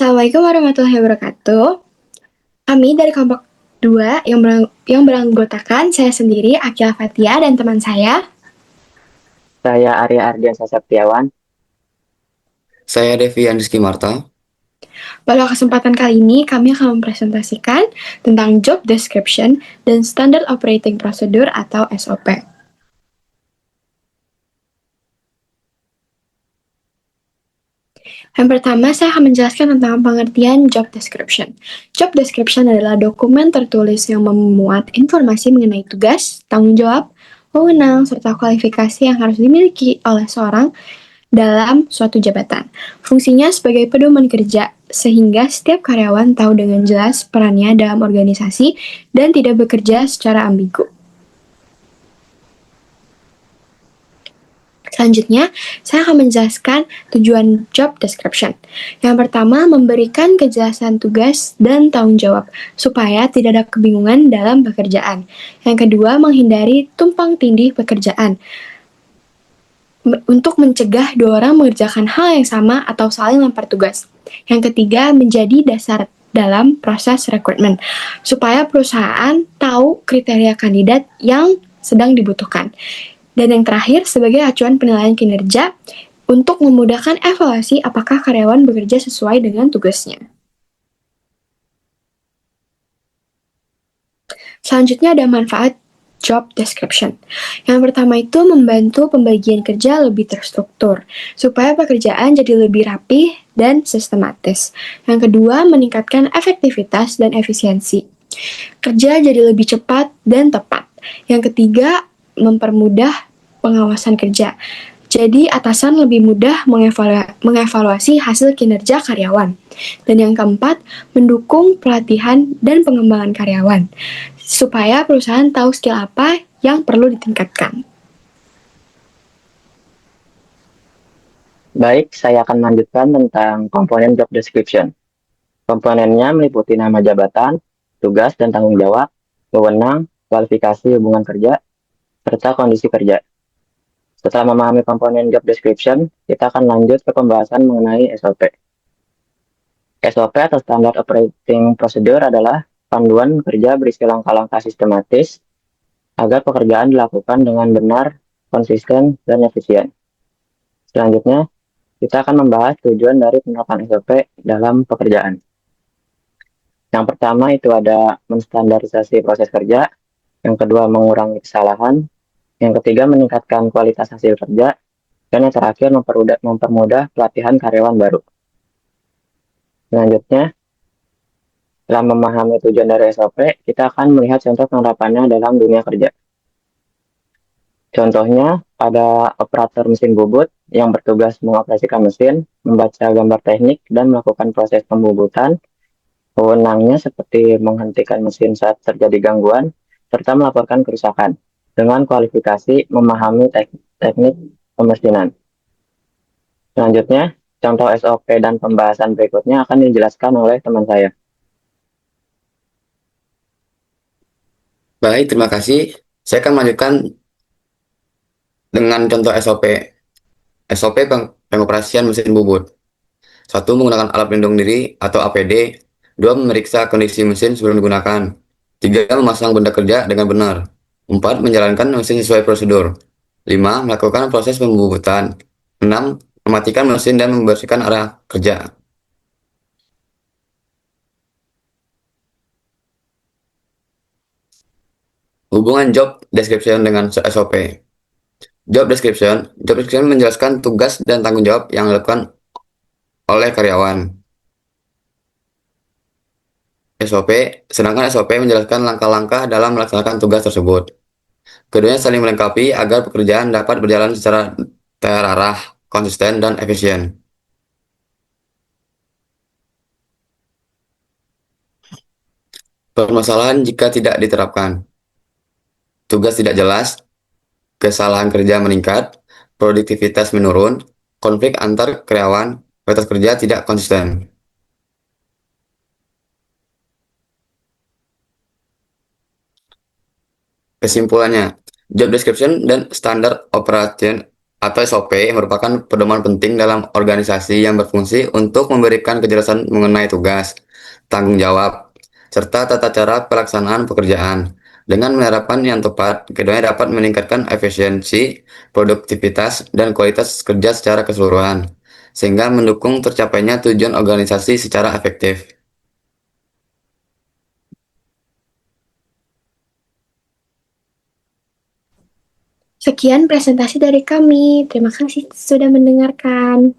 Assalamualaikum warahmatullahi wabarakatuh. Kami dari kelompok 2 yang beranggotakan saya sendiri, Akila Fatia, dan teman saya. Saya Arya Ardiansa Septiawan. Saya Devi Rizky Marta. Pada kesempatan kali ini, kami akan mempresentasikan tentang job description dan standard operating procedure atau SOP. Yang pertama, saya akan menjelaskan tentang pengertian job description. Job description adalah dokumen tertulis yang memuat informasi mengenai tugas, tanggung jawab, wewenang, serta kualifikasi yang harus dimiliki oleh seorang dalam suatu jabatan. Fungsinya sebagai pedoman kerja, sehingga setiap karyawan tahu dengan jelas perannya dalam organisasi dan tidak bekerja secara ambigu. Selanjutnya, saya akan menjelaskan tujuan job description. Yang pertama, memberikan kejelasan tugas dan tanggung jawab, supaya tidak ada kebingungan dalam pekerjaan. Yang kedua, menghindari tumpang tindih pekerjaan, untuk mencegah dua orang mengerjakan hal yang sama atau saling lempar tugas. Yang ketiga, menjadi dasar dalam proses rekrutmen, supaya perusahaan tahu kriteria kandidat yang sedang dibutuhkan. Dan yang terakhir, sebagai acuan penilaian kinerja untuk memudahkan evaluasi apakah karyawan bekerja sesuai dengan tugasnya. Selanjutnya ada manfaat job description. Yang pertama itu membantu pembagian kerja lebih terstruktur, supaya pekerjaan jadi lebih rapi dan sistematis. Yang kedua, meningkatkan efektivitas dan efisiensi. Kerja jadi lebih cepat dan tepat. Yang ketiga, mempermudah pengawasan kerja. Jadi atasan lebih mudah mengevaluasi hasil kinerja karyawan. Dan yang keempat, mendukung pelatihan dan pengembangan karyawan, supaya perusahaan tahu skill apa yang perlu ditingkatkan. Baik, saya akan melanjutkan tentang komponen job description. Komponennya meliputi nama jabatan, tugas dan tanggung jawab, wewenang, kualifikasi hubungan kerja, serta kondisi kerja. Setelah memahami komponen job description, kita akan lanjut ke pembahasan mengenai SOP. SOP atau Standard Operating Procedure adalah panduan kerja berisi langkah-langkah sistematis agar pekerjaan dilakukan dengan benar, konsisten, dan efisien. Selanjutnya, kita akan membahas tujuan dari penerapan SOP dalam pekerjaan. Yang pertama itu ada menstandarisasi proses kerja, yang kedua mengurangi kesalahan, yang ketiga meningkatkan kualitas hasil kerja, dan yang terakhir mempermudah pelatihan karyawan baru. Selanjutnya, setelah memahami tujuan dari SOP, kita akan melihat contoh penerapannya dalam dunia kerja. Contohnya, ada operator mesin bubut yang bertugas mengoperasikan mesin, membaca gambar teknik, dan melakukan proses pembubutan. Wewenangnya seperti menghentikan mesin saat terjadi gangguan, serta melaporkan kerusakan, dengan kualifikasi memahami teknik pemesinan. Selanjutnya, contoh SOP dan pembahasan berikutnya akan dijelaskan oleh teman saya. Baik, terima kasih. Saya akan melanjutkan dengan contoh SOP. SOP pengoperasian mesin bubut. 1. Menggunakan alat pelindung diri atau APD. 2. Memeriksa kondisi mesin sebelum digunakan. 3. Memasang benda kerja dengan benar. 4. Menjalankan mesin sesuai prosedur. 5. Melakukan proses pembubutan. 6. Mematikan mesin dan membersihkan area kerja. Hubungan job description dengan SOP. Job description menjelaskan tugas dan tanggung jawab yang dilakukan oleh karyawan. Sedangkan SOP menjelaskan langkah-langkah dalam melaksanakan tugas tersebut. Keduanya saling melengkapi agar pekerjaan dapat berjalan secara terarah, konsisten, dan efisien. Permasalahan jika tidak diterapkan. Tugas tidak jelas, kesalahan kerja meningkat, produktivitas menurun, konflik antar karyawan, kualitas kerja tidak konsisten. Kesimpulannya, job description dan standard operation atau SOP merupakan pedoman penting dalam organisasi yang berfungsi untuk memberikan kejelasan mengenai tugas, tanggung jawab, serta tata cara pelaksanaan pekerjaan. Dengan menerapkan yang tepat, keduanya dapat meningkatkan efisiensi, produktivitas, dan kualitas kerja secara keseluruhan, sehingga mendukung tercapainya tujuan organisasi secara efektif. Sekian presentasi dari kami. Terima kasih sudah mendengarkan.